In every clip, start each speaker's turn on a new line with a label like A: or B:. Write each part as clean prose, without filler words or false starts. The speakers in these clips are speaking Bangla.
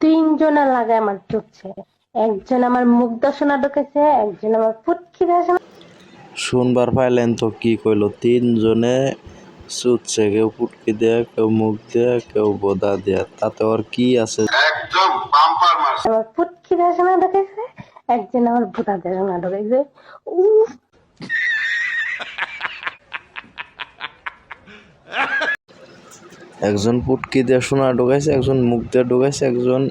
A: তিনজনে লাগায় আমার চুপছে, একজন আমার মুখ দর্শনা ঢুকেছে, একজন আমার ফুটকি দর্শনা।
B: শুনবার পাইলেন তো কি কইলো, তিনজনে চুচ্ছে, কেউ পুটকি দেয়া, কেউ মুখ দেয়া, কেউ বোদা দেয়া, তাতে ওর কি আছে?
C: একদম বাম্পার মারছে।
A: আমার ফুটকি দর্শনা ঢুকেছে, একজন আমার ভূতা দর্শনা ঢুকেছে। উফ,
B: একজন পুটকি দিয়ে সোনা ঢুকাইছে, একজন মুখ দিয়ে ঢুকাইছে, একজন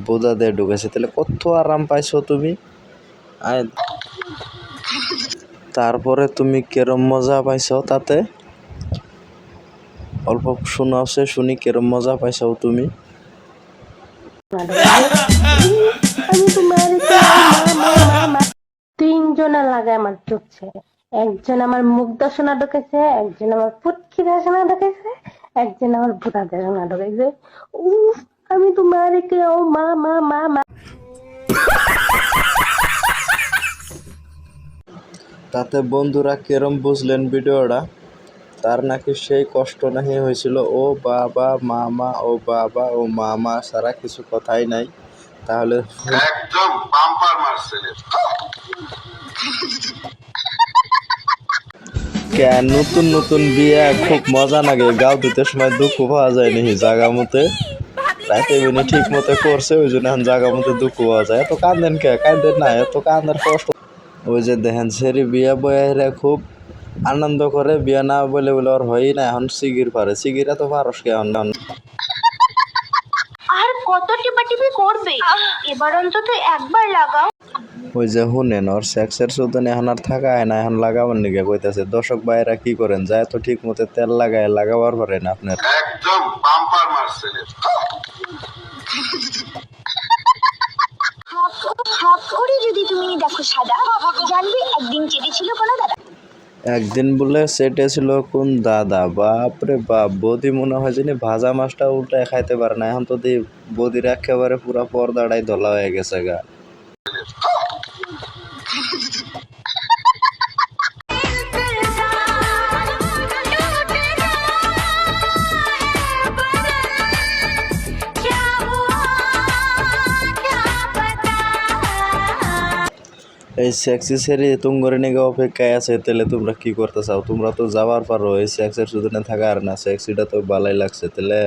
B: বোদা দিয়ে ঢুকাইছে, তাহলে কত আরাম পাইছো তুমি। তারপরে তুমি কেরম মজা পাইছো তাতে? অল্প শোনাওছে, শুনি কেরম মজা পাইছো তুমি।
A: আমি তোমার তিনজনে লাগায় আমার চুপছে, একজন আমার মুখ দর্শনা ঢুকেছে, একজন আমার ফুটকি দর্শনা ঢুকেছে, একজন আমার ভূতা দর্শনা ঢুকেছে। উফ, আমি তোমার কেউ মা মা মা মা।
B: তাতে বন্ধুরা কেরম বুঝলেন ভিডিওটা? তার নাকি সেই কষ্ট নাহি হয়েছিল, ও বাবা মামা, ও বাবা ও মামা সারা কিছু কথাই নাই। তাহলে
C: একদম বাম্পার মারছে।
B: নতুন নতুন বিয়ে খুব মজা লাগে, গাও দিতে সময় দুঃখ পাওয়া যায় নাকি জাগা মতে। রাতে বিনি ঠিক মতো করছে, ওই জন্য এখন জাগা মতে দুঃখ পাওয়া যায়। এত কান্দেন কে? কান্দেন না, এত কান্দের কষ্ট। ওই যে দেখেন সেরি বিয়া বয়া খুব আনন্দ করে, বিয়া না বলে বলে ওর হয়ই না। এখন সিগির পারে, সিগিরা তো পারস কে?
D: আর কত টিপাটিপি করবে, এবার অন্তত একবার লাগাও।
B: ওই যে শুনেন, ওর সেক্সের সুতনে এখন আর থাকা হয় না, এখন লাগাবার নিকে কইতাছে। দর্শক ভাইরা কি করেন, যায় তো ঠিক মতো তেল লাগায় লাগাবার পারেন আপনার।
C: একদম বাম্পার মারছে।
D: হাফ করে যদি তুমি দেখো সাদা, জানবে একদিন চেটেছিল কোনো দাদা।
B: একদিন বলে সেটে ছিল কোন দাদা, বাপরে বাপ। বৌদি মনে হয় জানি ভাজা মাছটা উল্টায় খাইতে পারে না। এখন তো বৌদির একেবারে পুরা পর্দাটাই ধলা হয়ে গেছে গা। এই সেক্সি সেরি তুমগরে নিগে অপেক্ষায় আছে, তাহলে তোমরা কি করতে চাও? তোমরা তো যাবার পারো, এই সেক্সের সুদিনে থাকা আর না। সেক্সিটা তো ভালোই লাগছে, তাহলে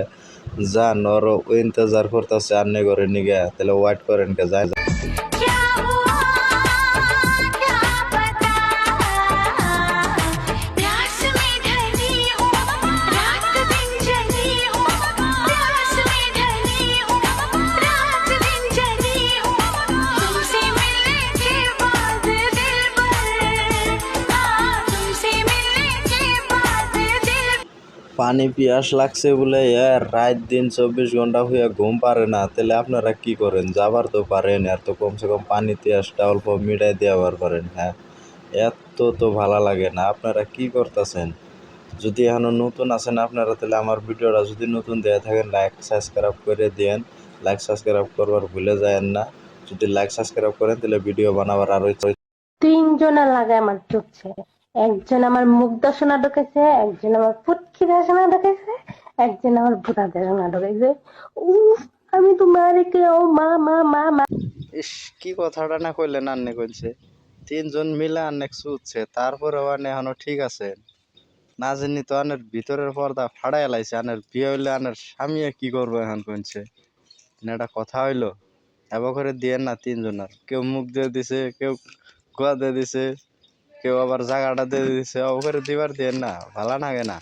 B: যান, ওর ইন্তজার করতেছে আন্নে ঘরে নিগে, তাহলে ওয়েট করেন কে? যায় পানি পিয়াস লাগছে বলে রাত দিন 24 ঘন্টা হইয়া ঘুম পারে না, তাহলে আপনারা কি করেন? যাবার তো পারেন, আর তো কমসে কম পানি পিয়াসটা অল্প মিটাই দেওয়ার পারেন। হ্যাঁ, এত তো ভালো লাগে না। আপনারা কি করতেছেন? যদি এখনো নতুন আছেন আপনারা, তাহলে আমার ভিডিওটা যদি নতুন দেয়া থাকেন, লাইক সাবস্ক্রাইব করে দেন। লাইক সাবস্ক্রাইব করবার ভুলে যায়েন না। যদি লাইক সাবস্ক্রাইব করেন তাহলে ভিডিও বানাবার আরো
A: তিনজনে লাগায় আমার চুপছে, একজন আমার মুখ দর্শনা ঢুকেছে, একজন আমার ফুটকি দর্শনা ঢুকেছে, একজন আমার ভূতা দর্শনা ঢুকেছে। উফ, আমি তোমার কেউ মা মা মা মা।
B: ইস, কি কথাটা না কইলেন? আন্নে কইছে তিনজন মিলে আন্নে ছুটছে, তারপরে আনে এখনো ঠিক আছে না জানি তো। আনের ভিতরের পর্দা ফাড়াই লাইছে। আনের বিয়ে হইলে আনের স্বামী কি করবো এখন কইছে? এটা কথা হইলো? এবার করে দিয়েন না তিনজনের, কেউ মুখ দিয়ে দিছে, কেউ গোয়া দিয়ে দিছে, কেউ আবার জায়গাটা দিয়ে দিছে। ওখানে দিবার দিয়েন না, ভালো লাগে না।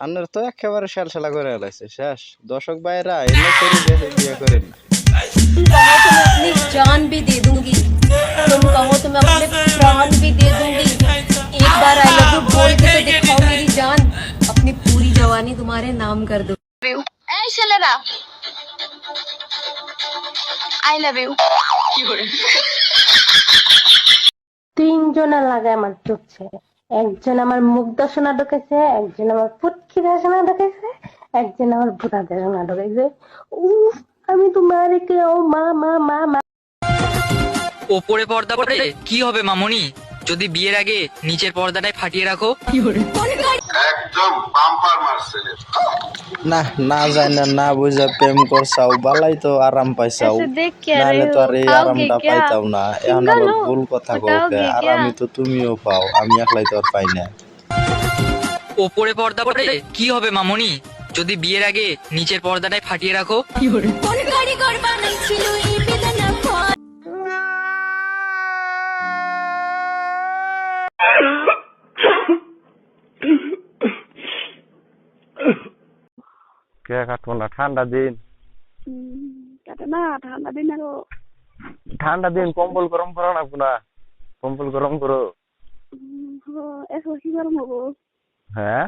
B: আন্নের তো একেবারে সেলসেলা করে লাইছে, শেষ। দর্শক ভাইরা এনে করে বিয়ে করেন না।
E: अपनी जान भी दे दूंगी, तुम कहो तो मैं अपने प्राण भी दे दूंगी। एक बार आई लव यू बोल के तो दिखाओ मेरी जान, अपनी पूरी जवानी तुम्हारे नाम कर दो।
D: এই ছেলেরা, আই লাভ ইউ।
A: তিনজনে লাগায় আমার চুপছে, একজন আমার মুখ দর্শনা ঢুকেছে, একজন আমার ফুটকি দর্শনা ঢুকেছে, একজন আমার ভূতা দর্শনা ঢুকেছে। উফ, আমি তোমার কেউ মা মা মা মা।
F: ওপরে পর্দা করে কি হবে মামনি, যদি বিয়ের আগে নিচের পর্দাটাই ফাটিয়ে রাখো?
C: একদম বাম্পার মারছে।
B: না না জানি না বুঝা প্রেম করছাও বালাই তো আরাম পাইছাও, নাহলে তো আর এই আরামটা পাইতাও না। এখন আবার ভুল কথা কওকে, আরামই তো তুমিও পাও, আমি একলাই তো আর পাই না।
F: ওপরে পর্দা করে কি হবে মামনি, যদি বিয়ের আগে নিচের পর্দাটাই ফাটিয়ে রাখো?
B: কে কাটবো না, ঠান্ডা দিন,
G: কাটে না ঠান্ডা দিন আরো
B: ঠান্ডা দিন কম্বল গরম করো না পুনা, কম্বল গরম করো।
G: এসো কি গরম হবো।
B: হ্যাঁ